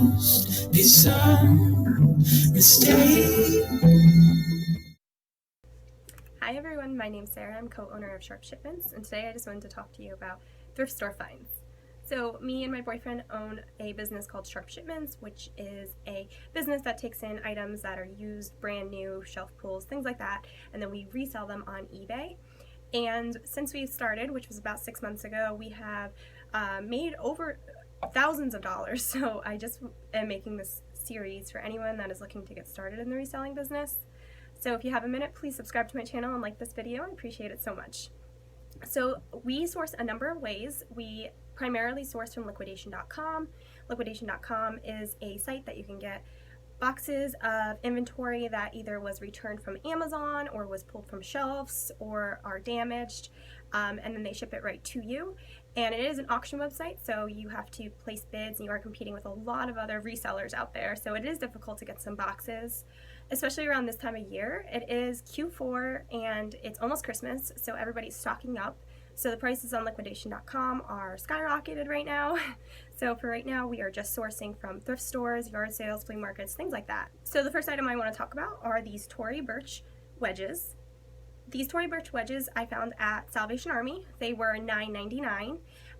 must be some mistake. Hi everyone, my name's Sarah. I'm co-owner of Sharpeshipments, and today I just wanted to talk to you about thrift store finds. So me and my boyfriend own a business called Sharpeshipments, which is a business that takes in items that are used, brand new, shelf pulls, things like that, and then we resell them on eBay. And since we started, which was about 6 months ago, we have made over thousands of dollars. So I just am making this series for anyone that is looking to get started in the reselling business. So if you have a minute, please subscribe to my channel and like this video. I appreciate it so much. So we source a number of ways. We primarily source from liquidation.com. Liquidation.com is a site that you can get boxes of inventory that either was returned from Amazon or was pulled from shelves or are damaged, and then they ship it right to you. And it is an auction website, so you have to place bids and you are competing with a lot of other resellers out there, so it is difficult to get some boxes, especially around this time of year. It is Q4 and it's almost Christmas, so everybody's stocking up. So the prices on liquidation.com are skyrocketed right now. So for right now, we are just sourcing from thrift stores, yard sales, flea markets, things like that. So the first item I want to talk about are these Tory Burch wedges. These Tory Burch wedges I found at Salvation Army. They were $9.99,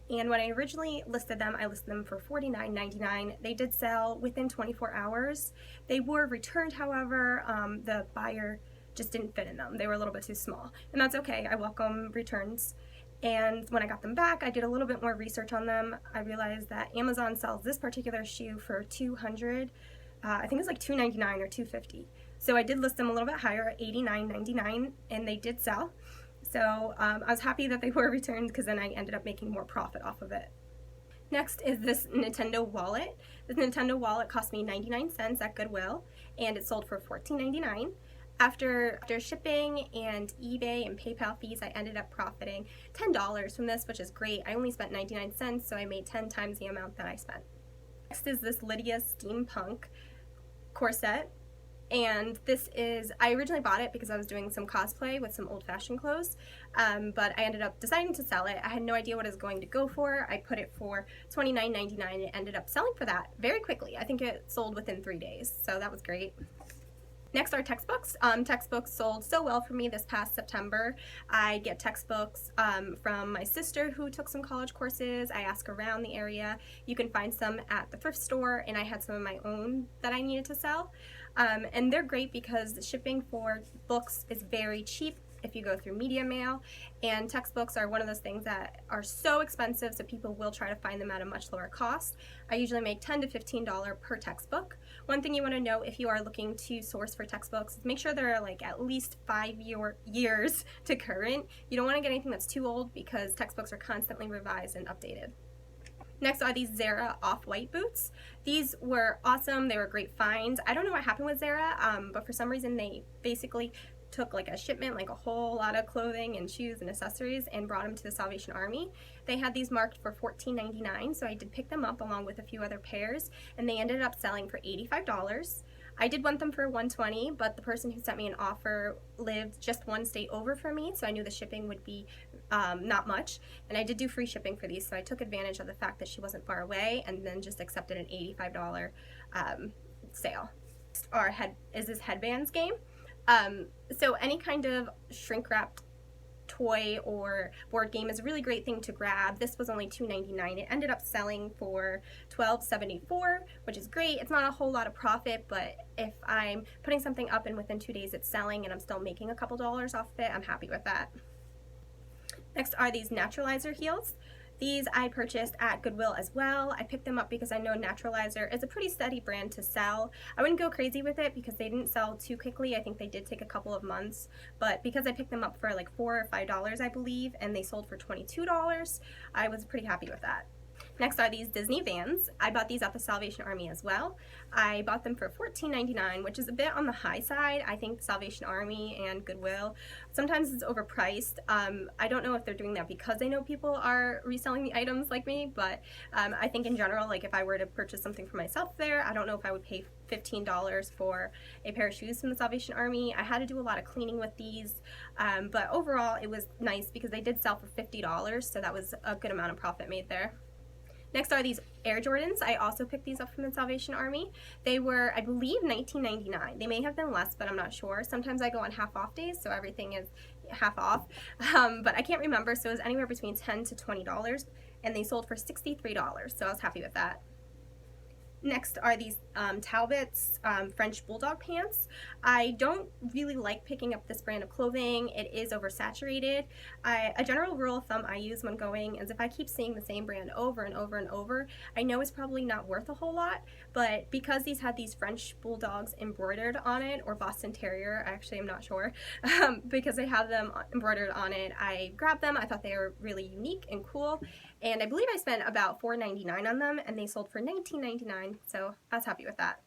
and when I originally listed them, I listed them for $49.99. They did sell within 24 hours. They were returned, however. The buyer just didn't fit in them. They were a little bit too small, and that's okay. I welcome returns. And when I got them back, I did a little bit more research on them. I realized that Amazon sells this particular shoe for $200. I think it's like $299 or $250. So I did list them a little bit higher at $89.99, and they did sell. So I was happy that they were returned because then I ended up making more profit off of it. Next is this Nintendo wallet. This Nintendo wallet cost me 99 cents at Goodwill, and it sold for $14.99. After shipping and eBay and PayPal fees, I ended up profiting $10 from this, which is great. I only spent 99 cents, so I made 10 times the amount that I spent. Next is this Lydia Steampunk corset. And this is, I originally bought it because I was doing some cosplay with some old-fashioned clothes, but I ended up deciding to sell it. I had no idea what it was going to go for. I put it for $29.99 and it ended up selling for that very quickly. I think it sold within 3 days, so that was great. Next are textbooks. Textbooks sold so well for me this past September. I get textbooks from my sister who took some college courses. I ask around the area. You can find some at the thrift store, and I had some of my own that I needed to sell. And they're great because the shipping for books is very cheap if you go through media mail, and textbooks are one of those things that are so expensive, so people will try to find them at a much lower cost. I usually make $10 to $15 per textbook. One thing you want to know if you are looking to source for textbooks is make sure they're like at least 5 years to current. You don't want to get anything that's too old because textbooks are constantly revised and updated. Next are these Zara off-white boots. These were awesome. They were great finds. I don't know what happened with Zara, but for some reason they basically took like a shipment, like a whole lot of clothing and shoes and accessories, and brought them to the Salvation Army. They had these marked for $14.99, so I did pick them up along with a few other pairs, and they ended up selling for $85. I did want them for $120, but the person who sent me an offer lived just one state over from me, so I knew the shipping would be not much, and I did do free shipping for these, so I took advantage of the fact that she wasn't far away and then just accepted an $85 sale. Is this headbands game. So any kind of shrink-wrapped toy or board game is a really great thing to grab. This was only $2.99. It ended up selling for $12.74, which is great. It's not a whole lot of profit, but if I'm putting something up and within 2 days it's selling and I'm still making a couple dollars off of it, I'm happy with that. Next are these naturalizer heels. These I purchased at Goodwill as well. I picked them up because I know Naturalizer is a pretty steady brand to sell. I wouldn't go crazy with it because they didn't sell too quickly. I think they did take a couple of months, but because I picked them up for like $4 or $5, I believe, and they sold for $22, I was pretty happy with that. Next are these Disney Vans. I bought these at the Salvation Army as well. I bought them for $14.99, which is a bit on the high side. I think Salvation Army and Goodwill, sometimes it's overpriced. I don't know if they're doing that because they know people are reselling the items like me, but I think in general, like if I were to purchase something for myself there, I don't know if I would pay $15 for a pair of shoes from the Salvation Army. I had to do a lot of cleaning with these, but overall it was nice because they did sell for $50, so that was a good amount of profit made there. Next are these Air Jordans. I also picked these up from the Salvation Army. They were, I believe, $19.99. They may have been less, but I'm not sure. Sometimes I go on half off days, so everything is half off. But I can't remember, so it was anywhere between $10 to $20, and they sold for $63, so I was happy with that. Next are these Talbot's French Bulldog pants. I don't really like picking up this brand of clothing. It is oversaturated. A general rule of thumb I use when going is if I keep seeing the same brand over and over and over, I know it's probably not worth a whole lot, but because these had these French Bulldogs embroidered on it, or Boston Terrier, actually I'm not sure, because they have them embroidered on it, I grabbed them. I thought they were really unique and cool, and I believe I spent about $4.99 on them, and they sold for $19.99, so I was happy with that.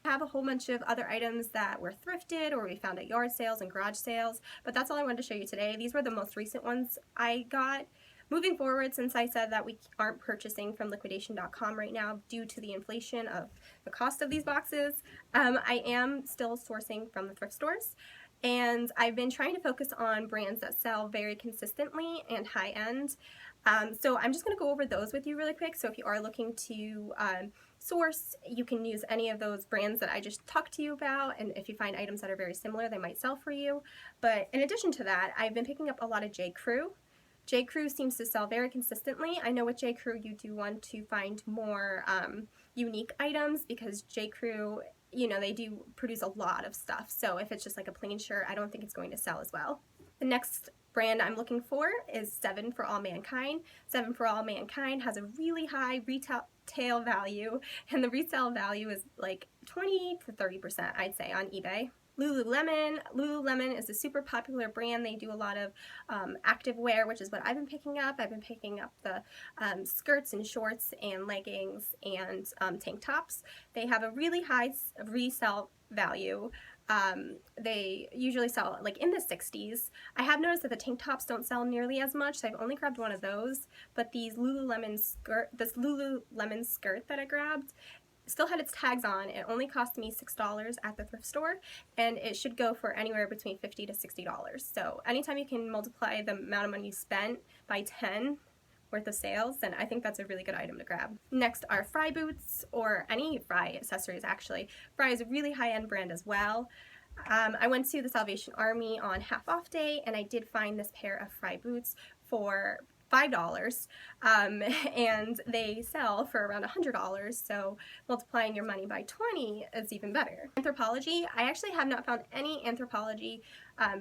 I have a whole bunch of other items that were thrifted or we found at yard sales and garage sales, but that's all I wanted to show you today. These were the most recent ones I got. Moving forward, since I said that we aren't purchasing from liquidation.com right now due to the inflation of the cost of these boxes, I am still sourcing from the thrift stores. And I've been trying to focus on brands that sell very consistently and high end. So I'm just going to go over those with you really quick. So if you are looking to source, you can use any of those brands that I just talked to you about. And if you find items that are very similar, they might sell for you. But in addition to that, I've been picking up a lot of J. Crew. J. Crew seems to sell very consistently. I know with J. Crew you do want to find more unique items because J. Crew, you know, they do produce a lot of stuff. So if it's just like a plain shirt, I don't think it's going to sell as well. The next brand I'm looking for is 7 for All Mankind. 7 for All Mankind has a really high retail value, and the resale value is like 20 to 30%, I'd say, on eBay. Lululemon is a super popular brand. They do a lot of active wear, which is what I've been picking up. I've been picking up the skirts and shorts and leggings and tank tops. They have a really high resale value. They usually sell like in the 60s. I have noticed that the tank tops don't sell nearly as much, so I've only grabbed one of those, but this Lululemon skirt that I grabbed still had its tags on. It only cost me $6 at the thrift store, and it should go for anywhere between $50 to $60. So anytime you can multiply the amount of money you spent by 10 worth of sales, then I think that's a really good item to grab. Next are Fry boots, or any Fry accessories actually. Fry is a really high-end brand as well. I went to the Salvation Army on half off day, and I did find this pair of Fry boots for $5, and they sell for around $100, so multiplying your money by 20 is even better. Anthropologie, I actually have not found any Anthropologie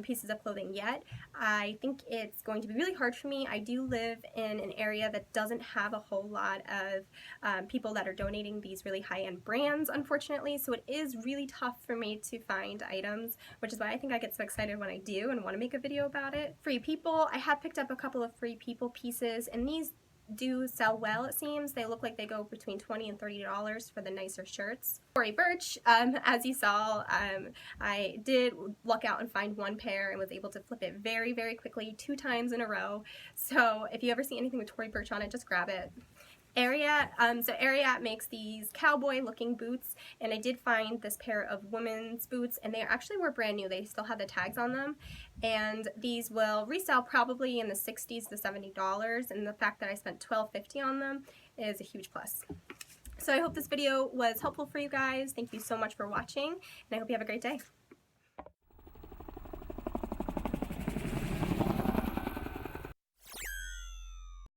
pieces of clothing yet. I think it's going to be really hard for me. I do live in an area that doesn't have a whole lot of people that are donating these really high-end brands, unfortunately, so it is really tough for me to find items, which is why I think I get so excited when I do and want to make a video about it. Free People, I have picked up a couple of Free People pieces, and these do sell well, it seems. They look like they go between $20 and $30 for the nicer shirts. Tory Burch, as you saw, I did luck out and find one pair and was able to flip it very, very quickly 2 times in a row. So if you ever see anything with Tory Burch on it, just grab it. Ariat, so Ariat makes these cowboy looking boots, and I did find this pair of women's boots, and they actually were brand new. They still have the tags on them, and these will resell probably in the $60s to $70, and the fact that I spent $12.50 on them is a huge plus. So I hope this video was helpful for you guys. Thank you so much for watching, and I hope you have a great day.